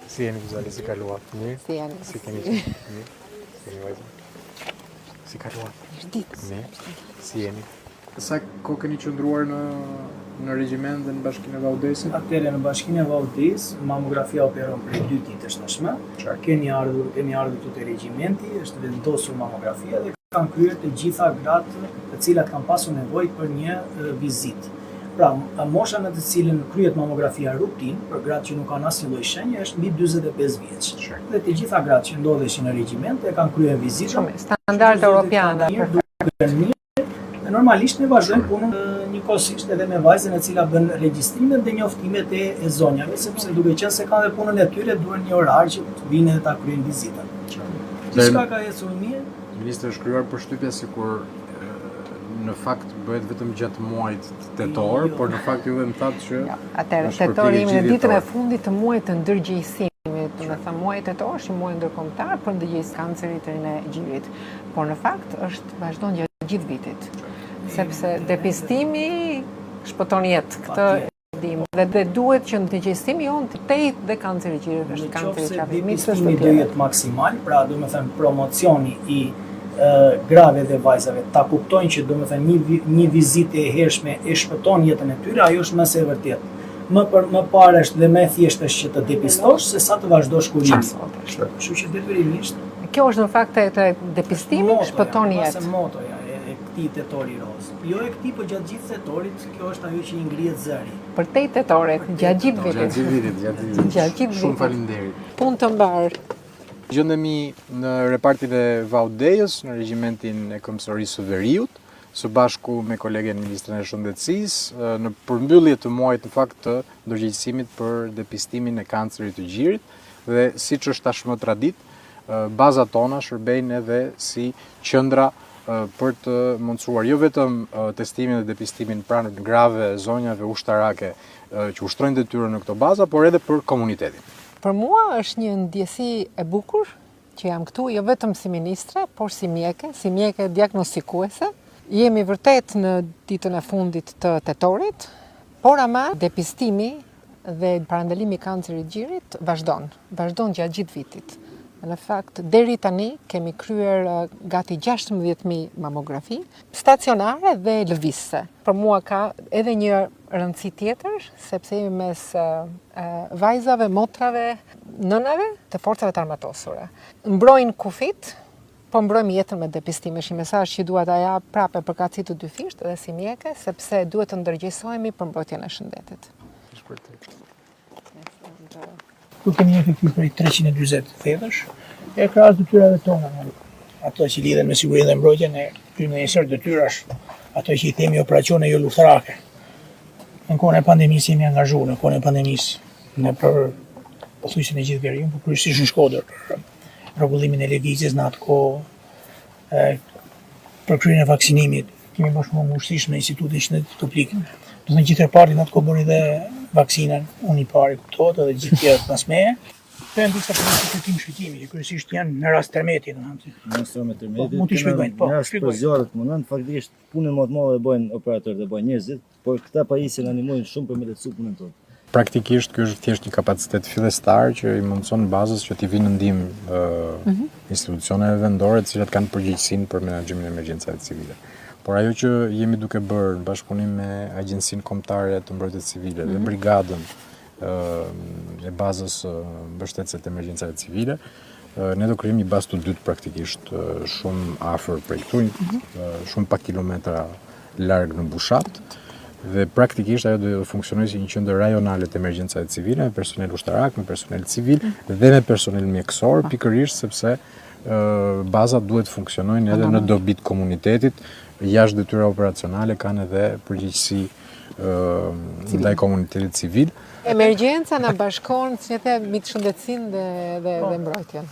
Si jeni Guzali, si kaluat? Mirë? Si jeni? Si keni qenë? Mirë? Si jeni vajzë? Si kaluat? Mirë? Si jeni? Sa kohë keni qëndruar në regjiment dhe në bashkinë e Vaudesit? Atëherë në bashkinë e Vaudes, mamografia operon për 2 ditësh tashmë. Kemi ardhur këtu te regjimenti, është vendosur mamografia dhe kanë kryer të gjitha gratë të cilat kanë pasur nevojë për një vizitë. Pra, mosha në të cilën kryet mamografia rutin për gratë që nuk kanë asnjë lloj shenje është mbi 45 vjeç. Dhe të gjitha gratë që ndodheshin në regjiment e kanë kryer vizitën. Standard europian. Dhe normalisht ne vazhdojmë punën njëkohësisht edhe me vajzën e cila bën regjistrimet dhe njoftimet e zonjave, sepse duke qenë se kanë dhe punën e tyre, duhen një orar që të vinë dhe ta kryejnë vizitën. Gjithçka ka ecur mirë. Ministri është krijuar përshtypja sikur në fakt bëhet vetëm gjatë muajit tetor, por në fakt juve më thatë që atëherë tetori në ditën e fundit të muajit të ndërgjegjësimit, do të thënë muaji tetor është muaj ndërkombëtar për ndërgjegjësimin e kancerit të gjirit, por në fakt vazhdon gjatë gjithë vitit, sepse depistimi shpëton jetë. Këtë dim dhe duhet që ndërgjegjësimi jon të tejt dhe kanceri i gjirit është kanceri i qafimit. Depistimi do jetë maksimal, pra do të thënë promocioni i grave dhe vajzave ta kuptojnë që domethënë një vizitë e hershme e shpëton jetën e tyre, ajo është më së vërtetë. Më parë është dhe më thjesht është që të depistosh se sa të vazhdosh kurimin. Kështu që detyrimisht. Kjo është në fakt e depistimi shpëton jetë. Motoja e këtij tetori roz. Jo e këtij, por gjatë gjithë tetorit, kjo është ajo që i ngrihet zëri. Për te tetorit, gjatë gjithë vitit. Gjatë gjithë vitit. Shumë faleminderit. Punë të mbar. Gjendemi në repartin e Vaudejës, në regjimentin e Komisarisë së Veriut, së bashku me kolegen Ministrën e Shëndetësisë, në përmbyllje të muajit në fakt të ndërgjegjësimit për depistimin e kancerit të gjirit, dhe siç është tashmë tradit, bazat tona shërbejnë edhe si qendra për të mundësuar jo vetëm testimin dhe depistimin pranë grave, zonjave ushtarake që ushtrojnë detyrën në këto baza, por edhe për komunitetin. Për mua është një ndjesi e bukur që jam këtu jo vetëm si ministre, por si mjeke diagnostikuese. Jemi vërtet në ditën e fundit të tetorit, por ama depistimi dhe parandalimi i kancerit gjirit vazhdon gjatë gjithë vitit. Në fakt, deri tani kemi kryer gati 16.000 mamografi, stacionare dhe lëvizse. Për mua ka edhe një rëndësi tjetër, sepse jemi mes vajzave, motrave, nënave të forcave të armatosura. Mbrojnë kufit, po mbrojmë jetën me depistim. Është një mesazh që dua ta jap prapë përkatësi të dyfisht dhe si mjeke, sepse duhet të ndërgjegjësohemi për mbrojtjen e shëndetit. Ku kemi efektiv prej 340 thellësh, e krahas detyrave tona. Ato që lidhen me sigurinë dhe mbrojtjen e krymë një sër detyrash, ato që i themi operacione jo luftërake. Në kohën e pandemisë jemi angazhuar, në kohën e pandemisë në për pothuajse në gjithë Veriun, por kryesisht në Shkodër për rregullimin e lëvizjes në atë kohë, për kryen e vaksinimit. Kemi bashkëpunë me ushtrisë në Institutin Shëndetit Publik. Do të thënë gjithë reparti në atë kohë bëri dhe vaksinën, unë i pari kuptohet edhe gjithë tjerët pas meje. Këto disa përgjithësim shqyrtimi, që kryesisht janë në rast tërmeti, mund t'i shpjegojnë, po. Në rast për zjarret mundon, faktikisht punën më të madhe bëjnë operatorët dhe bëjnë njerëzit, por këta pajisjen animojnë shumë për me lehtësu punën tonë. Praktikisht ky është thjesht një kapacitet fillestar që i mundson bazës që t'i vinë ndihmë institucioneve vendore të cilat kanë përgjegjësinë për menaxhimin e emergjencave civile. Por ajo që jemi duke bërë në bashkëpunim me Agjencinë Kombëtare të Mbrojtjes Civile dhe brigadën e bazës mbështetëse të emergjencave civile, ne do krijojmë një bazë të dytë praktikisht shumë afër prej këtu, shumë pak kilometra larg në Bushat. Dhe praktikisht ajo do funksionojë si një qendër rajonale të emergjencave civile me personel ushtarak, me personel civil dhe me personel mjekësor, pikërisht sepse bazat duhet funksionojnë edhe në dobi të komunitetit, jashtë detyra operacionale kanë edhe përgjegjësi ndaj komunitetit civil. Emergjenca na bashkon, si e the, mbi shëndetësinë dhe mbrojtjen.